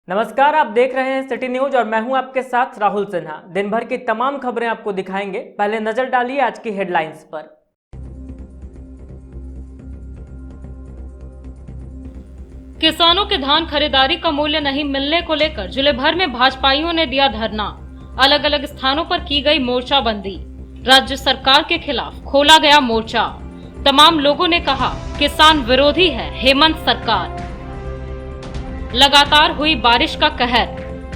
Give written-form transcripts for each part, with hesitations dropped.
नमस्कार, आप देख रहे हैं सिटी न्यूज और मैं हूं आपके साथ राहुल सिन्हा। दिन भर की तमाम खबरें आपको दिखाएंगे। पहले नजर डालिए आज की हेडलाइंस पर। किसानों के धान खरीदारी का मूल्य नहीं मिलने को लेकर जिले भर में भाजपाइयों ने दिया धरना। अलग अलग स्थानों पर की गई मोर्चाबंदी। राज्य सरकार के खिलाफ खोला गया मोर्चा। तमाम लोगों ने कहा किसान विरोधी है हेमंत सरकार। लगातार हुई बारिश का कहर,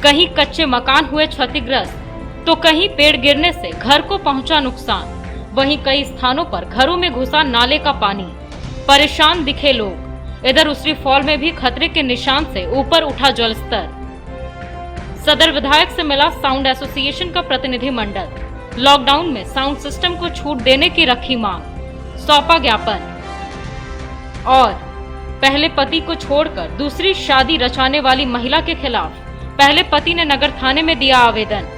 कहीं कच्चे मकान हुए क्षतिग्रस्त तो कहीं पेड़ गिरने से घर को पहुंचा नुकसान। वहीं कई स्थानों पर घरों में घुसा नाले का पानी, परेशान दिखे लोग। इधर उसरी फॉल में भी खतरे के निशान से ऊपर उठा जलस्तर। सदर विधायक से मिला साउंड एसोसिएशन का प्रतिनिधि मंडल। लॉकडाउन में साउंड सिस्टम को छूट देने की रखी मांग, सौंपा ज्ञापन। और पहले पति को छोड़कर दूसरी शादी रचाने वाली महिला के खिलाफ पहले पति ने नगर थाने में दिया आवेदन।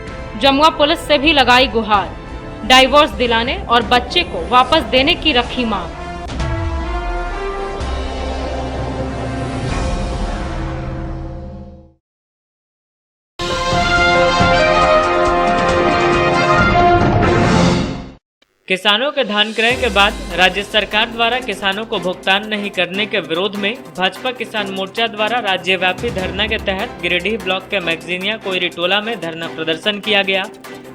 जमुआ पुलिस से भी लगाई गुहार, डाइवोर्स दिलाने और बच्चे को वापस देने की रखी मांग। किसानों के धान क्रय के बाद राज्य सरकार द्वारा किसानों को भुगतान नहीं करने के विरोध में भाजपा किसान मोर्चा द्वारा राज्यव्यापी धरना के तहत गिरिडीह ब्लॉक के मैगजीनिया कोयरी टोला में धरना प्रदर्शन किया गया।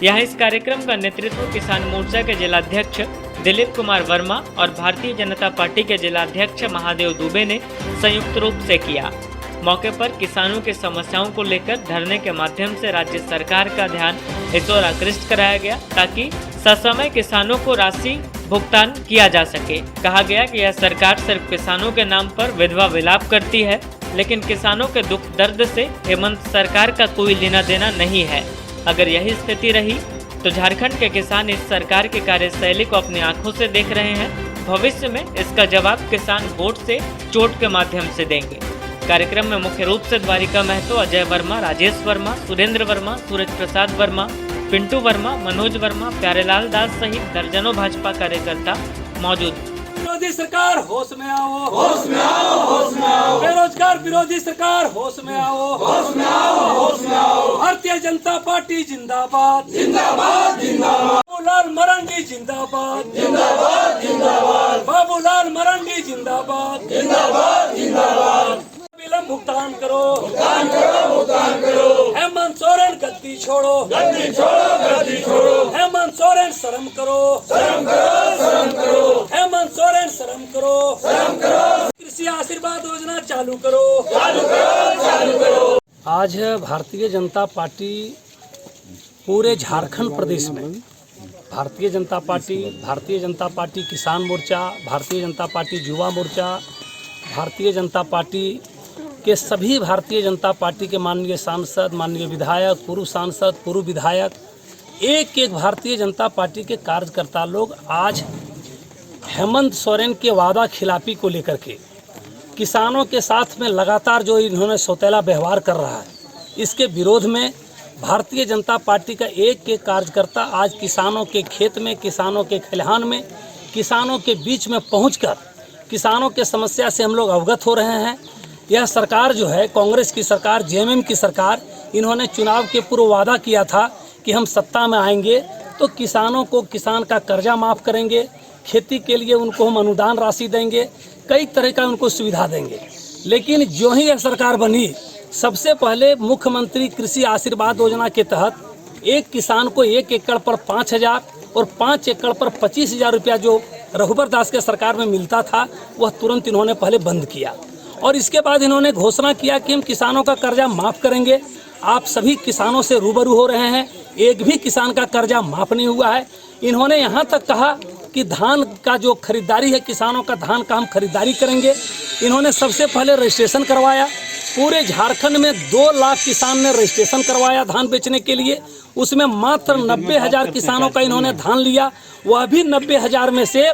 यहाँ इस कार्यक्रम का नेतृत्व किसान मोर्चा के जिलाध्यक्ष दिलीप कुमार वर्मा और भारतीय जनता पार्टी के जिलाध्यक्ष महादेव दुबे ने संयुक्त रूप से किया। मौके पर किसानों की समस्याओं को लेकर धरने के माध्यम से राज्य सरकार का ध्यान इस ओर आकृष्ट कराया गया ताकि ससमय किसानों को राशि भुगतान किया जा सके। कहा गया कि यह सरकार सिर्फ किसानों के नाम पर विधवा विलाप करती है, लेकिन किसानों के दुख दर्द से हेमंत सरकार का कोई लेना देना नहीं है। अगर यही स्थिति रही तो झारखंड के किसान इस सरकार की कार्यशैली को अपनी आंखों से देख रहे हैं। भविष्य में इसका जवाब किसान वोट से चोट के माध्यम से देंगे। कार्यक्रम में मुख्य रूप से द्वारिका महतो, अजय वर्मा, राजेश वर्मा, सुरेंद्र वर्मा, सूरज प्रसाद वर्मा, पिंटू वर्मा, मनोज वर्मा, प्यारेलाल दास सहित दर्जनों भाजपा कार्यकर्ता मौजूद। विरोधी सरकार होश में आओ, होश में आओ, होश में आओ। बेरोजगार विरोधी सरकार होश में आओ, होश में आओ, होश में आओ। भारतीय जनता पार्टी जिंदाबाद, जिंदाबाद, जिंदाबाद। बाबूलाल मरांडी जिंदाबाद, जिंदाबाद, जिंदाबाद। बाबूलाल मरांडी जिंदाबाद, जिंदाबाद, जिंदाबाद। विलंब भुगतान करो, भुगतान करो, भुगतान करो। हेमंत सोरेन गद्दी छोड़ो, गद्दी छोड़ो, गद्दी छोड़ो। हेमंत सोरेन शर्म करो, शर्म करो, शर्म करो। हेमंत सोरेन शर्म करो, शर्म करो। कृषि आशीर्वाद योजना चालू करो, चालू करो, चालू करो। आज भारतीय जनता पार्टी पूरे झारखंड प्रदेश में भारतीय जनता पार्टी किसान मोर्चा, भारतीय जनता पार्टी युवा मोर्चा, भारतीय जनता पार्टी के सभी भारतीय जनता पार्टी के माननीय सांसद, माननीय विधायक, पूर्व सांसद, पूर्व विधायक, एक एक भारतीय जनता पार्टी के कार्यकर्ता लोग आज हेमंत सोरेन के वादा खिलाफी को लेकर के किसानों के साथ में लगातार जो इन्होंने सौतेला व्यवहार कर रहा है, इसके विरोध में भारतीय जनता पार्टी का एक एक कार्यकर्ता आज किसानों के खेत में, किसानों के खलिहान में, किसानों के बीच में पहुंचकर किसानों के समस्या से हम लोग अवगत हो रहे हैं। यह सरकार जो है कांग्रेस की सरकार, जेएमएम की सरकार, इन्होंने चुनाव के पूर्व वादा किया था कि हम सत्ता में आएंगे तो किसानों को किसान का कर्जा माफ़ करेंगे, खेती के लिए उनको हम अनुदान राशि देंगे, कई तरह का उनको सुविधा देंगे। लेकिन जो ही यह सरकार बनी, सबसे पहले मुख्यमंत्री कृषि आशीर्वाद योजना के तहत एक किसान को 1 एकड़ पर 5,000 और 5 एकड़ पर 25,000 रुपया जो रघुबर दास के सरकार में मिलता था, वह तुरंत इन्होंने पहले बंद किया। और इसके बाद इन्होंने घोषणा किया कि हम किसानों का कर्जा माफ़ करेंगे। आप सभी किसानों से रूबरू हो रहे हैं, एक भी किसान का कर्जा माफ़ नहीं हुआ है। इन्होंने यहाँ तक कहा कि धान का जो खरीदारी है, किसानों का धान का हम खरीदारी करेंगे। इन्होंने सबसे पहले रजिस्ट्रेशन करवाया। पूरे झारखंड में 2 लाख किसान ने रजिस्ट्रेशन करवाया धान बेचने के लिए। उसमें मात्र 90,000 किसानों का इन्होंने धान लिया। वह भी 90,000 में से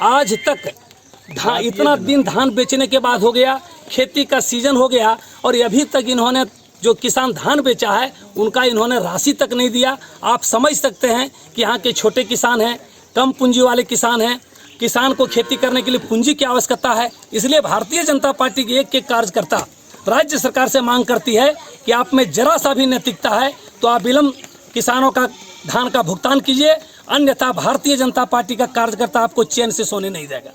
आज तक इतना दिन धान बेचने के बाद हो गया, खेती का सीजन हो गया और अभी तक इन्होंने जो किसान धान बेचा है उनका इन्होंने राशि तक नहीं दिया। आप समझ सकते हैं कि यहाँ के छोटे किसान हैं, कम पूंजी वाले किसान हैं, किसान को खेती करने के लिए पूंजी की आवश्यकता है। इसलिए भारतीय जनता पार्टी के एक एक कार्यकर्ता राज्य सरकार से मांग करती है कि आप में जरा सा भी नैतिकता है तो आप विलम्ब किसानों का धान का भुगतान कीजिए, अन्यथा भारतीय जनता पार्टी का कार्यकर्ता आपको चैन से सोने नहीं देगा।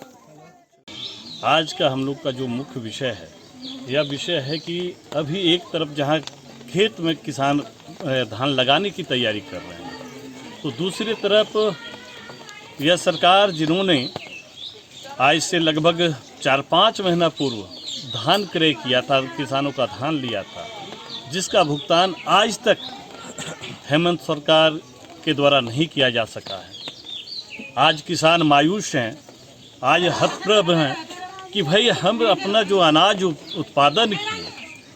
आज का हम लोग का जो मुख्य विषय है, यह विषय है कि अभी एक तरफ जहां खेत में किसान धान लगाने की तैयारी कर रहे हैं, तो दूसरी तरफ यह सरकार जिन्होंने आज से लगभग 4-5 महीना पूर्व धान क्रय किया था, किसानों का धान लिया था, जिसका भुगतान आज तक हेमंत सरकार के द्वारा नहीं किया जा सका है। आज किसान मायूस हैं, आज हतप्रभ हैं कि भाई हम अपना जो अनाज उत्पादन किए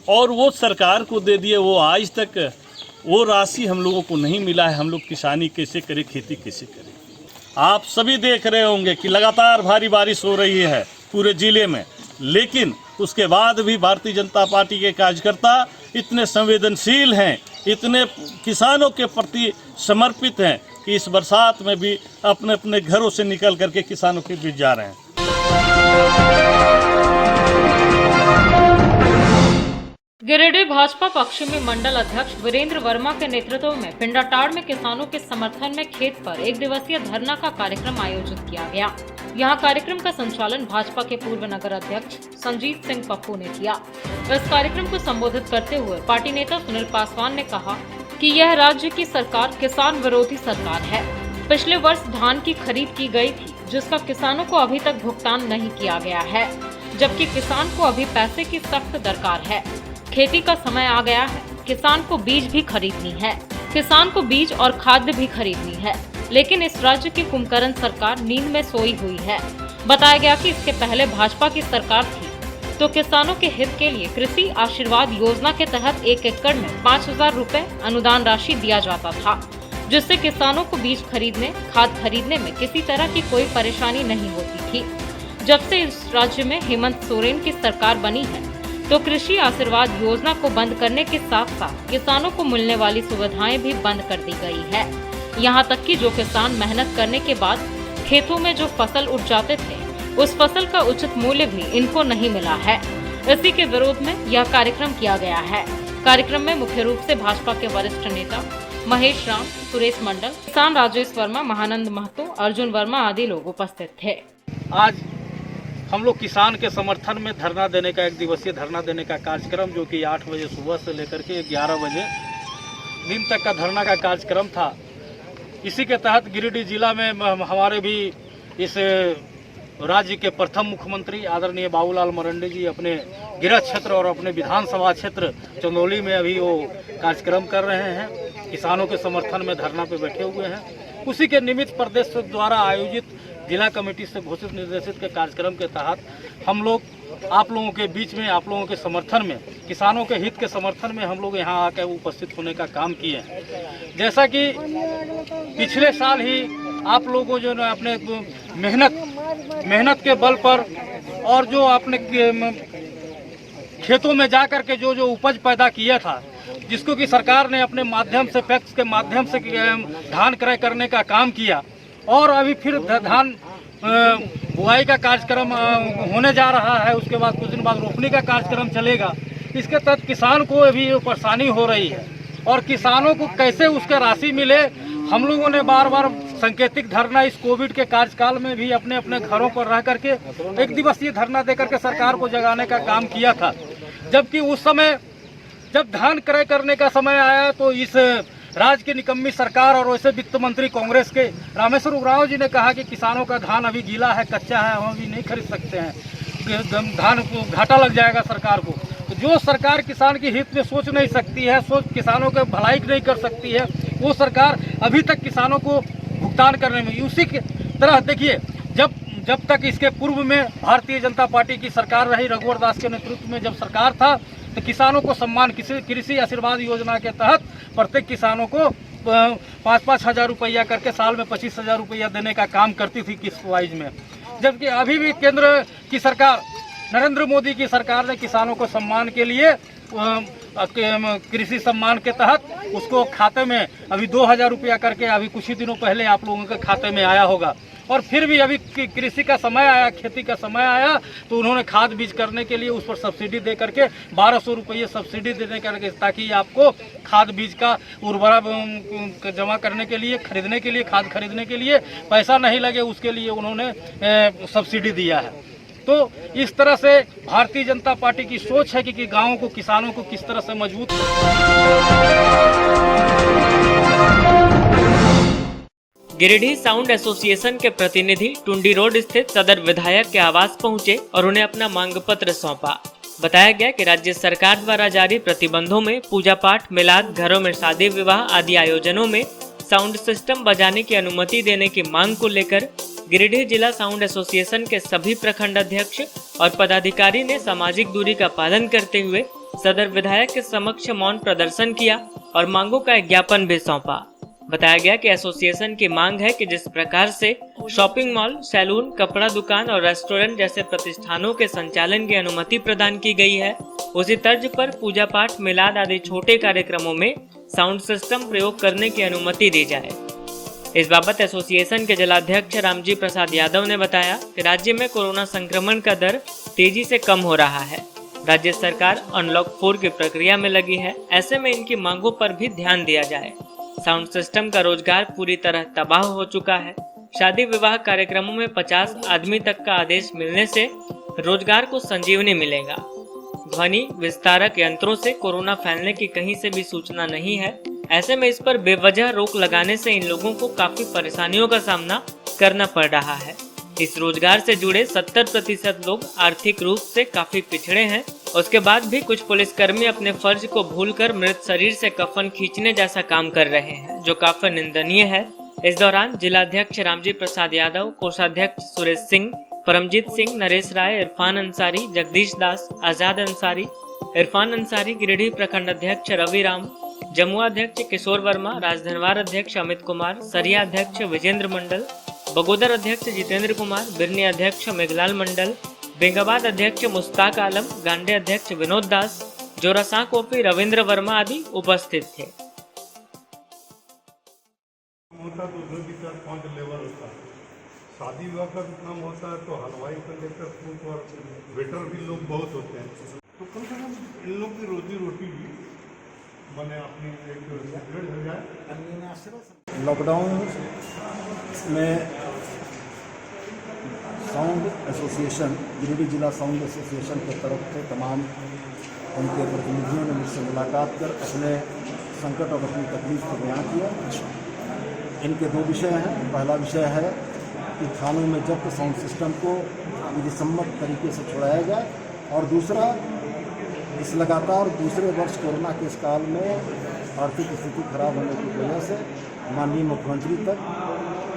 और वो सरकार को दे दिए, वो आज तक वो राशि हम लोगों को नहीं मिला है। हम लोग किसानी कैसे करें, खेती कैसे करें। आप सभी देख रहे होंगे कि लगातार भारी बारिश हो रही है पूरे ज़िले में, लेकिन उसके बाद भी भारतीय जनता पार्टी के कार्यकर्ता इतने संवेदनशील हैं, इतने किसानों के प्रति समर्पित हैं कि इस बरसात में भी अपने अपने घरों से निकल करके किसानों के बीच जा रहे हैं। गिरिडीह भाजपा पश्चिमी मंडल अध्यक्ष वीरेंद्र वर्मा के नेतृत्व में पिंडाटाड़ में किसानों के समर्थन में खेत पर 1 दिवसीय धरना का कार्यक्रम आयोजित किया गया। यहां कार्यक्रम का संचालन भाजपा के पूर्व नगर अध्यक्ष संजीत सिंह पप्पू ने किया। इस कार्यक्रम को संबोधित करते हुए पार्टी नेता सुनील पासवान ने कहा कि यह राज्य की सरकार किसान विरोधी सरकार है। पिछले वर्ष धान की खरीद की गई थी, जिसका किसानों को अभी तक भुगतान नहीं किया गया है, जबकि किसान को अभी पैसे की सख्त दरकार है। खेती का समय आ गया है, किसान को बीज भी खरीदनी है, किसान को बीज और खाद्य भी खरीदनी है, लेकिन इस राज्य की कुंभकर्ण सरकार नींद में सोई हुई है। बताया गया कि इसके पहले भाजपा की सरकार थी तो किसानों के हित के लिए कृषि आशीर्वाद योजना के तहत 1 एकड़ में 5,000 रुपए अनुदान राशि दिया जाता था, जिससे किसानों को बीज खरीदने, खाद खरीदने में किसी तरह की कोई परेशानी नहीं होती थी। जब से इस राज्य में हेमंत सोरेन की सरकार बनी है तो कृषि आशीर्वाद योजना को बंद करने के साथ साथ किसानों को मिलने वाली सुविधाएं भी बंद कर दी गई है। यहां तक कि जो किसान मेहनत करने के बाद खेतों में जो फसल उठ जाते थे, उस फसल का उचित मूल्य भी इनको नहीं मिला है। इसी के विरोध में यह कार्यक्रम किया गया है। कार्यक्रम में मुख्य रूप से भाजपा के वरिष्ठ नेता महेश राम, सुरेश मंडल, किसान राजेश वर्मा, महानंद महतो, अर्जुन वर्मा आदि लोग उपस्थित थे। आज हम लोग किसान के समर्थन में धरना देने का 1 दिवसीय धरना देने का कार्यक्रम, जो कि 8 बजे सुबह से लेकर के 11 बजे दिन तक का धरना का कार्यक्रम था। इसी के तहत गिरिडीह जिला में हमारे भी इस राज्य के प्रथम मुख्यमंत्री आदरणीय बाबूलाल मरंडी जी अपने गृह क्षेत्र और अपने विधानसभा क्षेत्र चंदौली में अभी वो कार्यक्रम कर रहे हैं। किसानों के समर्थन में धरना पे बैठे हुए हैं। उसी के निमित्त प्रदेश द्वारा आयोजित जिला कमेटी से घोषित निर्देशित के कार्यक्रम के तहत हम लोग आप लोगों के बीच में, आप लोगों के समर्थन में, किसानों के हित के समर्थन में हम लोग यहाँ आकर उपस्थित होने का काम किए हैं। जैसा कि पिछले साल ही आप लोगों जो ने अपने मेहनत के बल पर और जो अपने खेतों में जा कर के जो उपज पैदा किया था, जिसको कि सरकार ने अपने माध्यम से, पैक्स के माध्यम से धान क्रय करने का काम किया और अभी फिर धान बुआई का कार्यक्रम होने जा रहा है। उसके बाद कुछ दिन बाद रोपनी का कार्यक्रम चलेगा। इसके तहत किसान को अभी परेशानी हो रही है और किसानों को कैसे उसका राशि मिले, हम लोगों ने बार बार सांकेतिक धरना इस कोविड के कार्यकाल में भी अपने अपने घरों पर रह करके 1 दिवसीय धरना देकर के सरकार को जगाने का काम किया था। जबकि उस समय जब धान क्रय करने का समय आया तो इस राज्य की निकम्मी सरकार और वैसे वित्त मंत्री कांग्रेस के रामेश्वर उरांव जी ने कहा कि किसानों का धान अभी गीला है, कच्चा है, हम अभी नहीं खरीद सकते हैं, धान को घाटा लग जाएगा सरकार को। तो जो सरकार किसान के हित में सोच नहीं सकती है, किसानों के भलाई नहीं कर सकती है, वो सरकार अभी तक किसानों को भुगतान करने में, उसी की तरह देखिए जब तक इसके पूर्व में भारतीय जनता पार्टी की सरकार रही, रघुवर दास के नेतृत्व में जब सरकार था, तो किसानों को सम्मान कृषि आशीर्वाद योजना के तहत प्रत्येक किसानों को 5-5 हज़ार रुपया करके साल में 25,000 रुपया देने का काम करती थी किस्त वाइज में। जबकि अभी भी केंद्र की सरकार, नरेंद्र मोदी की सरकार ने किसानों को सम्मान के लिए कृषि सम्मान के तहत उसको खाते में अभी 2000 रुपया करके अभी कुछ ही दिनों पहले आप लोगों के खाते में आया होगा। और फिर भी अभी कृषि का समय आया, खेती का समय आया, तो उन्होंने खाद बीज करने के लिए उस पर सब्सिडी दे करके 1200 रुपये सब्सिडी देने करके, ताकि आपको खाद बीज का उर्वरक जमा करने के लिए, खरीदने के लिए, खाद खरीदने के लिए पैसा नहीं लगे, उसके लिए उन्होंने सब्सिडी दिया है। तो इस तरह से भारतीय जनता पार्टी की सोच है कि गाँवों को, किसानों को किस तरह से मजबूत। गिरिडीह साउंड एसोसिएशन के प्रतिनिधि टुंडी रोड स्थित सदर विधायक के आवास पहुंचे और उन्हें अपना मांग पत्र सौंपा। बताया गया कि राज्य सरकार द्वारा जारी प्रतिबंधों में पूजा पाठ, मिलाद, घरों में शादी विवाह आदि आयोजनों में साउंड सिस्टम बजाने की अनुमति देने की मांग को लेकर गिरिडीह जिला साउंड एसोसिएशन के सभी प्रखंड अध्यक्ष और पदाधिकारी ने सामाजिक दूरी का पालन करते हुए सदर विधायक के समक्ष मौन प्रदर्शन किया और मांगों का एक ज्ञापन भी सौंपा। बताया गया कि एसोसिएशन की मांग है कि जिस प्रकार से शॉपिंग मॉल, सैलून, कपड़ा दुकान और रेस्टोरेंट जैसे प्रतिष्ठानों के संचालन की अनुमति प्रदान की गई है, उसी तर्ज पर पूजा पाठ, मिलाद आदि छोटे कार्यक्रमों में साउंड सिस्टम प्रयोग करने की अनुमति दी जाए। इस बाबत एसोसिएशन के जिलाध्यक्ष रामजी प्रसाद यादव ने बताया कि राज्य में कोरोना संक्रमण का दर तेजी से कम हो रहा है। राज्य सरकार अनलॉक 4 की प्रक्रिया में लगी है, ऐसे में इनकी मांगों पर भी ध्यान दिया जाए। साउंड सिस्टम का रोजगार पूरी तरह तबाह हो चुका है। शादी विवाह कार्यक्रमों में 50 आदमी तक का आदेश मिलने से रोजगार को संजीवनी मिलेगा। ध्वनि विस्तारक यंत्रों से कोरोना फैलने की कहीं से भी सूचना नहीं है। ऐसे में इस पर बेवजह रोक लगाने से इन लोगों को काफी परेशानियों का सामना करना पड़ रहा है। इस रोजगार से जुड़े 70% लोग आर्थिक रूप से काफी पिछड़े हैं। उसके बाद भी कुछ पुलिसकर्मी अपने फर्ज को भूलकर मृत शरीर से कफन खींचने जैसा काम कर रहे हैं, जो काफी निंदनीय है। इस दौरान जिलाध्यक्ष रामजी प्रसाद यादव, कोषाध्यक्ष सुरेश सिंह, परमजीत सिंह, नरेश राय, इरफान अंसारी, जगदीश दास, आजाद अंसारी, इरफान अंसारी, गिरिडीह प्रखंड अध्यक्ष रवि राम, जमुआ अध्यक्ष किशोर वर्मा, राजधनवार अध्यक्ष अमित कुमार, सरिया अध्यक्ष विजेंद्र मंडल, बगोदर अध्यक्ष जितेंद्र कुमार, बिरनी अध्यक्ष मेघलाल मंडल, बेंगाबाद अध्यक्ष मुश्ताक आलम, गांडे अध्यक्ष विनोद दास, जोरासां कोपी रविंद्र वर्मा आदि उपस्थित थे। होता तो 2 की 4-5 लेबर होता है। शादी विवाह का भी काम होता है तो हलवाई से लेकर फूट और वेटर भी लोग बहुत होते हैं, तो कम से कम इन लोग की रोजी रोटी भी बने, अपनी एक सेपरेट हो जाए। लॉकडाउन में साउंड एसोसिएशन, गिरिडीह जिला साउंड एसोसिएशन की तरफ से तमाम उनके प्रतिनिधियों ने मुझसे मुलाकात कर अपने संकट और अपनी तकलीफ को बयां किया। इनके 2 विषय हैं। पहला विषय है कि थानों में जब्त साउंड सिस्टम को विधिसम्मत तरीके से छुड़ाया जाए, और दूसरा, इस लगातार दूसरे वर्ष कोरोना के इस काल में आर्थिक स्थिति खराब होने की वजह से माननीय मुख्यमंत्री तक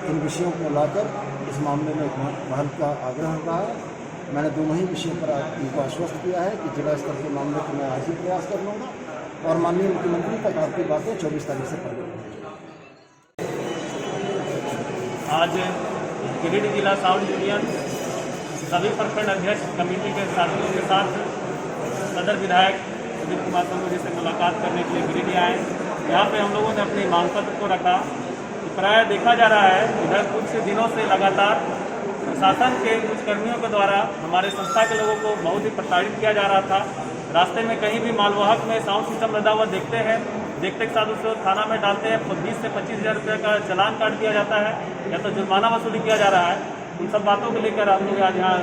इन विषयों को लाकर इस मामले में पहल का आग्रह रहा है। मैंने दोनों ही विषयों पर उनको आश्वस्त किया है कि जिला स्तर के मामले को मैं आज ही प्रयास कर लूँगा और माननीय मुख्यमंत्री तक आपकी बातें 24 तारीख से पहले। आज गिरिडीह जिला साउंड यूनियन सभी प्रखंड अध्यक्ष कमेटी के साथियों के साथ सदर विधायक सुदीप कुमार संधू जी से मुलाकात करने के लिए गिरिडीह आए। यहाँ पे हम लोगों ने अपने मांग पत्र को रखा। प्राय देखा जा रहा है इधर कुछ दिनों से लगातार प्रशासन के कुछ कर्मियों के द्वारा हमारे संस्था के लोगों को बहुत ही प्रताड़ित किया जा रहा था। रास्ते में कहीं भी मालवाहक में साउंड सिस्टम लगा हुआ देखते हैं, देखते के साथ उसको थाना में डालते हैं, 20 से 25 हज़ार रुपये का चालान काट दिया जाता है या तो जुर्माना वसूली किया जा रहा है। उन सब बातों को लेकर हम लोग आज यहाँ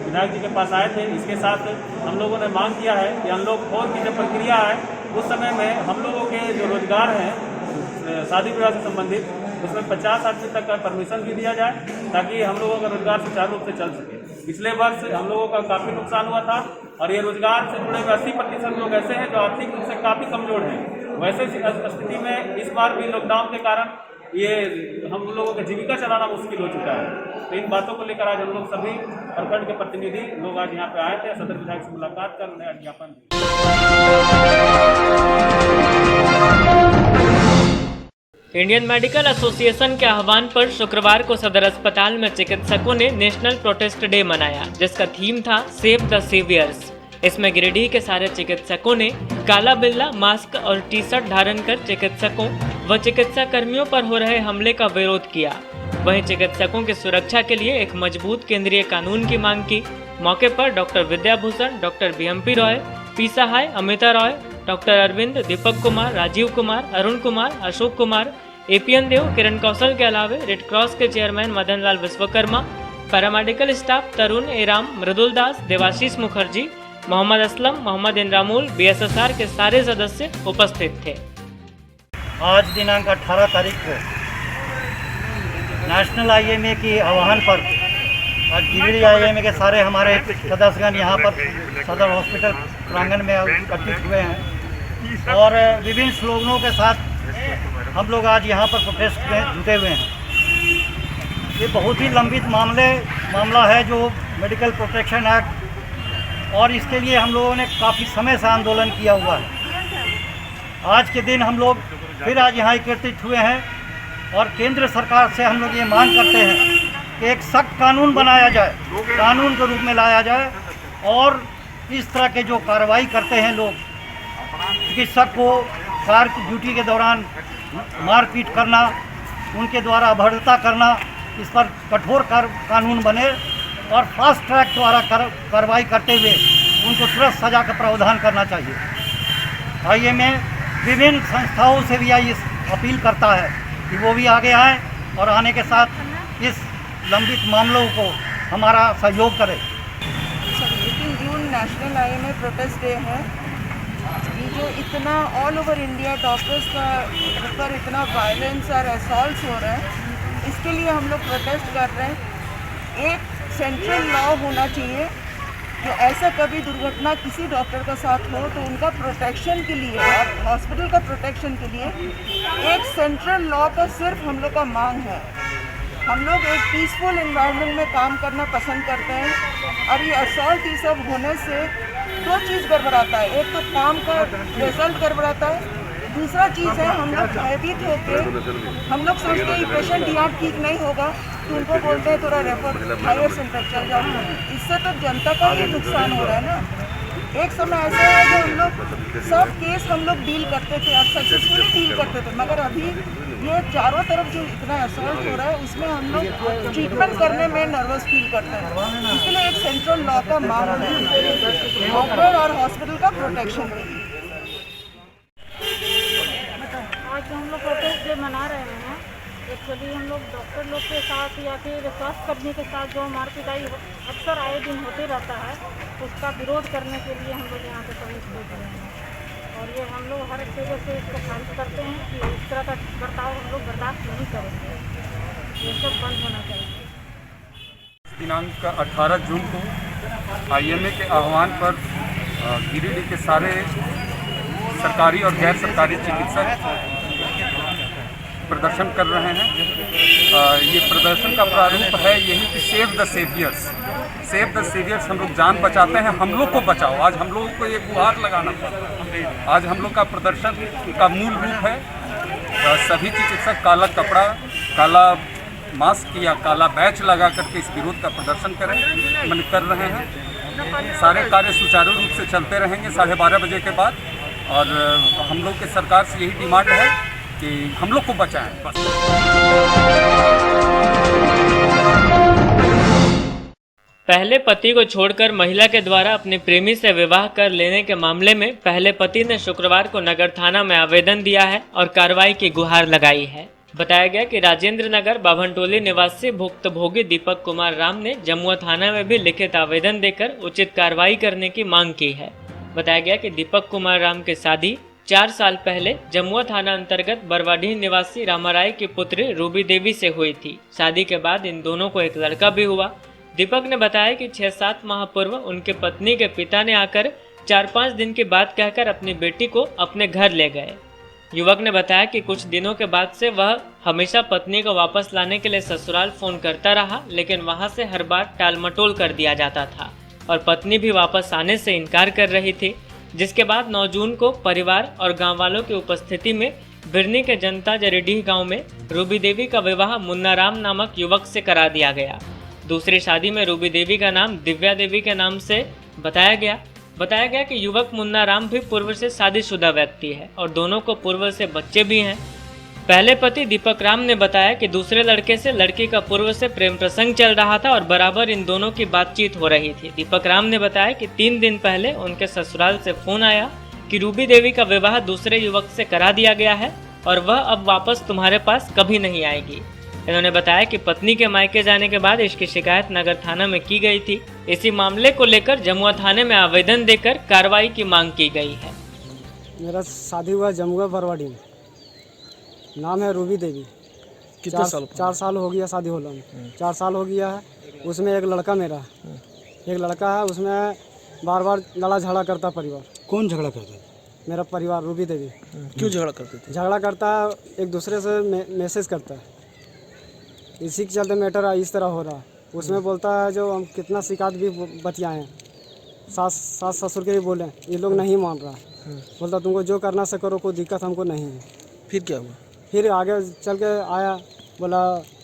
विधायक जी के पास आए थे। इसके साथ हम लोगों ने मांग किया है कि अनलॉक 4 की जो प्रक्रिया है उस समय में हम लोगों के जो रोजगार हैं शादी विवाह से संबंधित, उसमें 50 आदमी तक का परमिशन भी दिया जाए ताकि हम लोगों का रोजगार सुचारू रूप से चल सके। पिछले वर्ष हम लोगों का काफ़ी नुकसान हुआ था और ये रोजगार से जुड़े हुए 80% लोग ऐसे हैं जो आर्थिक रूप से काफ़ी कमजोर हैं। वैसे स्थिति में इस बार भी लॉकडाउन के कारण ये हम लोगों का जीविका चलाना मुश्किल हो चुका है। तो इन बातों को लेकर आज हम लोग सभी प्रखंड के प्रतिनिधि लोग आज यहाँ पे आए थे। सदर विधायक से मुलाकात कर उन्हें ज्ञापन इंडियन मेडिकल एसोसिएशन के आह्वान पर शुक्रवार को सदर अस्पताल में चिकित्सकों ने नेशनल प्रोटेस्ट डे मनाया, जिसका थीम था सेव द सेवियर्स। इसमें गिरिडीह के सारे चिकित्सकों ने काला बिल्ला, मास्क और टी शर्ट धारण कर चिकित्सकों व चिकित्सा कर्मियों पर हो रहे हमले का विरोध किया। वहीं चिकित्सकों की सुरक्षा के लिए एक मजबूत केंद्रीय कानून की मांग की। मौके पर doctor Vidyabhushan, doctor BMP Roy, P Sahay, Amita Roy, doctor Arvind, Deepak Kumar, Rajiv Kumar, Arun Kumar, Ashok Kumar, APN Dev, Kiran Kaushal के अलावे रेड क्रॉस के chairman Madan Lal Vishwakarma, paramedical staff Tarun Eram, Mridul Das, Debashish Mukherjee, Mohammad Aslam, Mohammad Indramul, BSSR के सारे सदस्य उपस्थित थे। आज दिनांक 18 तारीख को नेशनल आईएमए के आह्वान पर आज गिरिडीह आईएमए के सारे हमारे सदस्यगण यहाँ पर सदर हॉस्पिटल प्रांगण में एकत्रित हुए हैं और विभिन्न स्लोगनों के साथ हम लोग आज यहाँ पर प्रोटेस्ट में जुटे हुए हैं। ये बहुत ही लंबित मामला है जो मेडिकल प्रोटेक्शन एक्ट, और इसके लिए हम लोगों ने काफ़ी समय से आंदोलन किया हुआ है। आज के दिन हम लोग फिर आज यहाँ एकत्रित हुए हैं और केंद्र सरकार से हम लोग ये मांग करते हैं कि एक सख्त कानून बनाया जाए, कानून के रूप में लाया जाए और इस तरह के जो कार्रवाई करते हैं लोग, चिकित्सक को कार की ड्यूटी के दौरान मारपीट करना, उनके द्वारा अभद्रता करना, इस पर कठोर कानून बने और फास्ट ट्रैक द्वारा कार्रवाई करते हुए उनको तुरंत सजा का प्रावधान करना चाहिए। आईएमए विभिन्न संस्थाओं से भी इस अपील करता है कि वो भी आगे आएँ और आने के साथ इस लंबित मामलों को हमारा सहयोग करें। 18 जून नेशनल आईएमए प्रोटेस्ट डे है। ये जो इतना ऑल ओवर इंडिया डॉक्टर्स का ऊपर इतना वायलेंस और असॉल्ट हो रहा है, इसके लिए हम लोग प्रोटेस्ट कर रहे हैं। एक सेंट्रल लॉ होना चाहिए कि ऐसा कभी दुर्घटना किसी डॉक्टर का साथ हो तो उनका प्रोटेक्शन के लिए और हॉस्पिटल का प्रोटेक्शन के लिए एक सेंट्रल लॉ का सिर्फ हम लोग का मांग है। हम लोग एक पीसफुल एनवायरनमेंट में काम करना पसंद करते हैं और ये असॉल्ट ये सब होने से दो चीज़ गड़बड़ाता है। एक तो काम का रिजल्ट गड़बड़ाता है, दूसरा चीज़ है हम लोग भयभीत होकर हम लोग सोचते हैं पेशेंट यहाँ ठीक नहीं होगा तो उनको बोलते हैं थोड़ा रेफर हायर सेंटर चल जाओ। इससे तो जनता का ही नुकसान हो रहा है ना। एक समय ऐसा है जो हम लोग सब केस हम लोग डील करते थे और सक्सेसफुली डील करते थे, मगर अभी ये चारों तरफ जो इतना असॉल्ट हो रहा है उसमें हम लोग ट्रीटमेंट करने में नर्वस फील करते हैं। इसलिए एक सेंट्रल लॉ का मांग है डॉक्टर और हॉस्पिटल का प्रोटेक्शन के लिए। आज हम लोग प्रोटेस्ट डे मना रहे हैं। एक्चुअली हम लोग डॉक्टर लोग के साथ या फिर स्वास्थ्यकर्मी के साथ जो मारपीटाई अक्सर आए दिन होते रहता है, उसका विरोध करने के लिए हम लोग यहाँ पे प्रोटेस्ट दे रहे हैं। और ये हम लोग हर जगह से इसको खारिज करते हैं कि इस तरह का बर्ताव हम लोग बर्दाश्त नहीं करेंगे, ये सब बंद होना चाहिए। दिनांक 18 जून को आईएमए के आह्वान पर गिरिडीह के सारे सरकारी और गैर सरकारी चिकित्सक प्रदर्शन कर रहे हैं। ये प्रदर्शन का प्रारूप है यही कि save the saviours, save the saviours, हम लोग जान बचाते हैं, हम लोग को बचाओ। आज हम लोगों को एक गुहार लगाना पड़ा। आज हम लोग का प्रदर्शन का मूल रूप है सभी चिकित्सक काला कपड़ा, काला मास्क या काला बैच लगा करके इस विरोध का प्रदर्शन कर रहे हैं। सारे कार्य सुचारू रूप से चलते रहेंगे 12:30 बजे के बाद, और हम लोग के सरकार से यही डिमांड है कि हम लोग को बचाएं। पहले पति को छोड़कर महिला के द्वारा अपने प्रेमी से विवाह कर लेने के मामले में पहले पति ने शुक्रवार को नगर थाना में आवेदन दिया है और कार्रवाई की गुहार लगाई है। बताया गया कि राजेंद्र नगर बाभनटोली निवासी भुक्तभोगी दीपक कुमार राम ने जमुआ थाना में भी लिखित आवेदन देकर उचित कार्रवाई करने की मांग की है। बताया गया कि दीपक कुमार राम की शादी 4 साल पहले जमुआ थाना अंतर्गत बरवाडीह निवासी रामाराय की पुत्री रूबी देवी से हुई थी। शादी के बाद इन दोनों को एक लड़का भी हुआ। दीपक ने बताया कि 6-7 माह पूर्व उनके पत्नी के पिता ने आकर 4-5 दिन की बात कहकर अपनी बेटी को अपने घर ले गए। युवक ने बताया कि कुछ दिनों के बाद से वह हमेशा पत्नी को वापस लाने के लिए ससुराल फोन करता रहा, लेकिन वहां से हर बार टालमटोल कर दिया जाता था और पत्नी भी वापस आने से इनकार कर रही थी। जिसके बाद 9 जून को परिवार और गांव वालों की उपस्थिति में बिरनी के जनता जरीडीह गांव में रूबी देवी का विवाह मुन्ना राम नामक युवक से करा दिया गया। दूसरी शादी में रूबी देवी का नाम दिव्या देवी के नाम से बताया गया। बताया गया कि युवक मुन्ना राम भी पूर्व से शादीशुदा व्यक्ति है और दोनों को पूर्व से बच्चे भी हैं। पहले पति दीपक राम ने बताया कि दूसरे लड़के से लड़की का पूर्व से प्रेम प्रसंग चल रहा था और बराबर इन दोनों की बातचीत हो रही थी। दीपक राम ने बताया कि 3 दिन पहले उनके ससुराल से फोन आया कि रूबी देवी का विवाह दूसरे युवक से करा दिया गया है और वह अब वापस तुम्हारे पास कभी नहीं आएगी। इन्होंने बताया कि पत्नी के मायके जाने के बाद इसकी शिकायत नगर थाना में की गई थी। इसी मामले को लेकर जमुआ थाने में आवेदन देकर कार्रवाई की मांग की गई है। मेरा शादी हुआ जमुआ बरवाड़ी में, नाम है रूबी देवी। कितने साल? 4 साल हो गया शादी होला में, 4 साल हो गया है। उसमें एक लड़का मेरा, एक लड़का है, उसमें बार बार लड़ा झगड़ा करता परिवार। कौन झगड़ा करता है? मेरा परिवार, रूबी देवी। क्यों झगड़ा करते थे? झगड़ा करता है, एक दूसरे से मैसेज करता है, इसी के चलते मैटर इस तरह हो रहा है। उसमें बोलता है जो हम कितना शिकायत भी बतियाए हैं, सास ससुर के भी बोले, ये लोग नहीं मान रहा। बोलता तुमको जो करना से करो, कोई दिक्कत हमको नहीं है। फिर क्या हुआ? फिर आगे चल के आया, बोला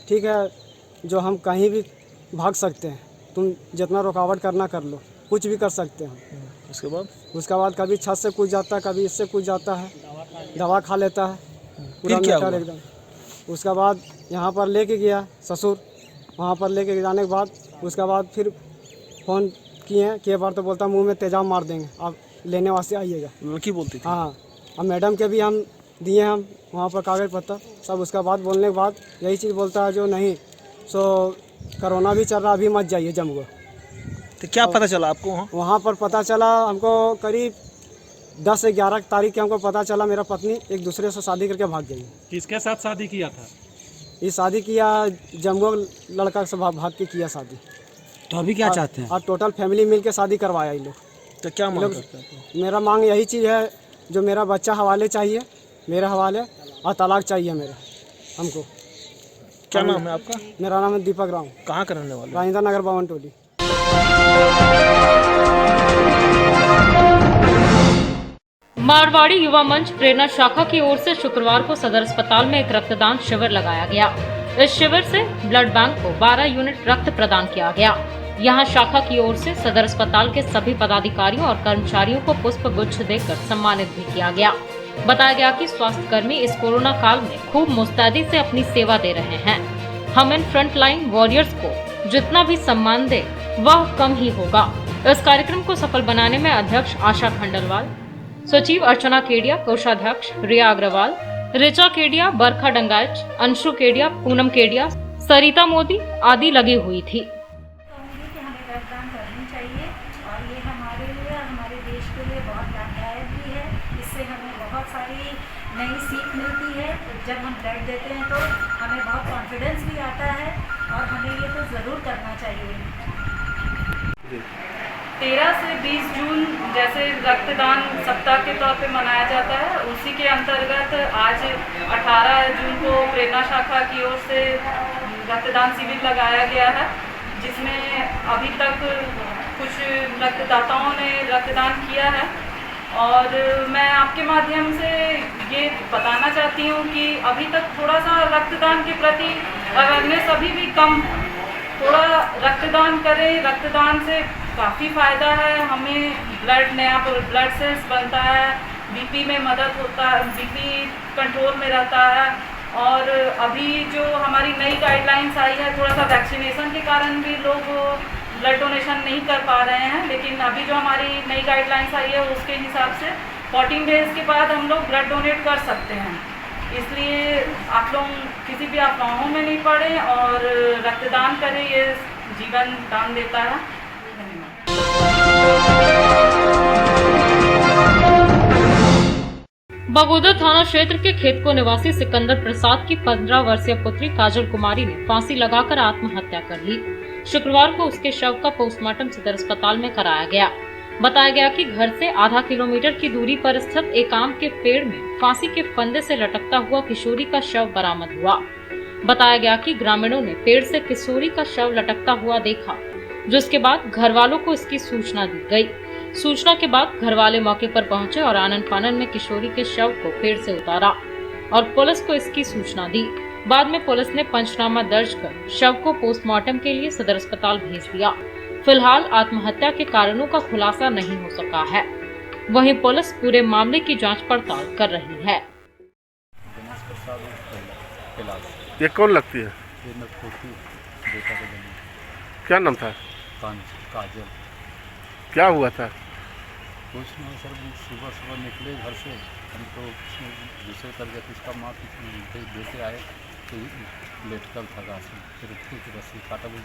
ठीक है, जो हम कहीं भी भाग सकते हैं, तुम जितना रुकावट करना कर लो, कुछ भी कर सकते हैं। उसके बाद कभी छत से कूद जाता है, कभी इससे कूद जाता है, दवा खा लेता है, पूरा मैटर एकदम। उसके बाद यहाँ पर लेके गया ससुर, वहाँ पर लेके जाने के बाद उसके बाद फिर फ़ोन किए, कई बार तो बोलता मुंह में तेजाब मार देंगे, आप लेने वास्ते आइएगा। लड़की बोलती थी? हाँ, अब मैडम के भी हम दिए, हम वहाँ पर कागज़ पत्तर सब। उसका बाद बोलने के बाद यही चीज़ बोलता है जो नहीं सो कोरोना भी चल रहा, अभी मत जाइए जमुआ। तो क्या पता चला आपको? वहाँ पर पता चला हमको करीब 10 से 11 तारीख के हमको पता चला मेरा पत्नी एक दूसरे से शादी करके भाग गई। किसके साथ शादी किया था? ये शादी किया जमुआ लड़का से भाग के किया शादी। तो अभी क्या चाहते हैं? और टोटल फैमिली मिल के शादी करवाया ये लोग। तो क्या मांग करते हैं? मेरा मांग यही चीज़ है, जो मेरा बच्चा हवाले चाहिए, मेरे हवाले, और तलाक चाहिए मेरा हमको। क्या नाम है आपका? मेरा नाम है दीपक राम। कहाँ का रहने वाले? राजेंद्र नगर बावन टोली। मारवाड़ी युवा मंच प्रेरणा शाखा की ओर से शुक्रवार को सदर अस्पताल में एक रक्तदान शिविर लगाया गया। इस शिविर से ब्लड बैंक को 12 यूनिट रक्त प्रदान किया गया। यहां शाखा की ओर से सदर अस्पताल के सभी पदाधिकारियों और कर्मचारियों को पुष्प गुच्छ देकर सम्मानित भी किया गया। बताया गया कि स्वास्थ्य कर्मी इस कोरोना काल में खूब मुस्तैदी से अपनी सेवा दे रहे हैं। हम इन फ्रंट लाइन वॉरियर्स को जितना भी सम्मान दे वह कम ही होगा। इस कार्यक्रम को सफल बनाने में अध्यक्ष आशा खंडलवाल, सचिव अर्चना केडिया, कोषाध्यक्ष रिया अग्रवाल, ऋचा केडिया, बरखा डंगाच, अंशु केडिया, पूनम केडिया, सरिता मोदी आदि लगी हुई थी। कहूँगी कि हमें रक्तदान करनी चाहिए और ये हमारे लिए और हमारे देश के लिए बहुत लाभदायक भी है। इससे हमें बहुत सारी नई सीख मिलती है। जब हम ब्लड देते हैं तो हमें बहुत कॉन्फिडेंस भी आता है और हमें ये तो ज़रूर करना चाहिए। 13 से 20 जून जैसे रक्तदान सप्ताह के तौर पे मनाया जाता है, उसी के अंतर्गत आज 18 जून को प्रेरणा शाखा की ओर से रक्तदान शिविर लगाया गया है, जिसमें अभी तक कुछ रक्तदाताओं ने रक्तदान किया है। और मैं आपके माध्यम से ये बताना चाहती हूँ कि अभी तक थोड़ा सा रक्तदान के प्रति अवेयरनेस अभी भी कम। थोड़ा रक्तदान करें, रक्तदान से काफ़ी फ़ायदा है। हमें नया ब्लड सेल्स बनता है, बीपी में मदद होता है, बीपी कंट्रोल में रहता है। और अभी जो हमारी नई गाइडलाइंस आई है, थोड़ा सा वैक्सीनेशन के कारण भी लोग ब्लड डोनेशन नहीं कर पा रहे हैं, लेकिन अभी जो हमारी नई गाइडलाइंस आई है उसके हिसाब से 14 डेज़ के बाद हम लोग ब्लड डोनेट कर सकते हैं। इसलिए आप लोग किसी भी अफवाहों में नहीं पड़े और रक्तदान करें, ये जीवन दान देता है। बगोदर थाना क्षेत्र के खेतको निवासी सिकंदर प्रसाद की 15 वर्षीय पुत्री काजल कुमारी ने फांसी लगाकर आत्महत्या कर ली। शुक्रवार को उसके शव का पोस्टमार्टम सदर अस्पताल में कराया गया। बताया गया कि घर से आधा किलोमीटर की दूरी पर स्थित एक आम के पेड़ में फांसी के फंदे से लटकता हुआ किशोरी का शव बरामद हुआ। बताया गया कि ग्रामीणों ने पेड़ से किशोरी का शव लटकता हुआ देखा, जिसके बाद घर वालों को इसकी सूचना दी गई। सूचना के बाद घर वाले मौके पर पहुंचे और आनन फानन में किशोरी के शव को पेड़ से उतारा और पुलिस को इसकी सूचना दी। बाद में पुलिस ने पंचनामा दर्ज कर शव को पोस्टमार्टम के लिए सदर अस्पताल भेज दिया। फिलहाल आत्महत्या के कारणों का खुलासा नहीं हो सका है। वहीं पुलिस पूरे मामले की जांच पड़ताल कर रही है। ये कौन लगती है? बेटा का जन्म। क्या नाम था? काजल। क्या हुआ था? कुछ नहीं सर, सुबह सुबह निकले घर से, हम तो दूसरे कर गए, उसका माँ देते आए तो लेटकल था घास में, फिर उठती की रस्सी काटा, भी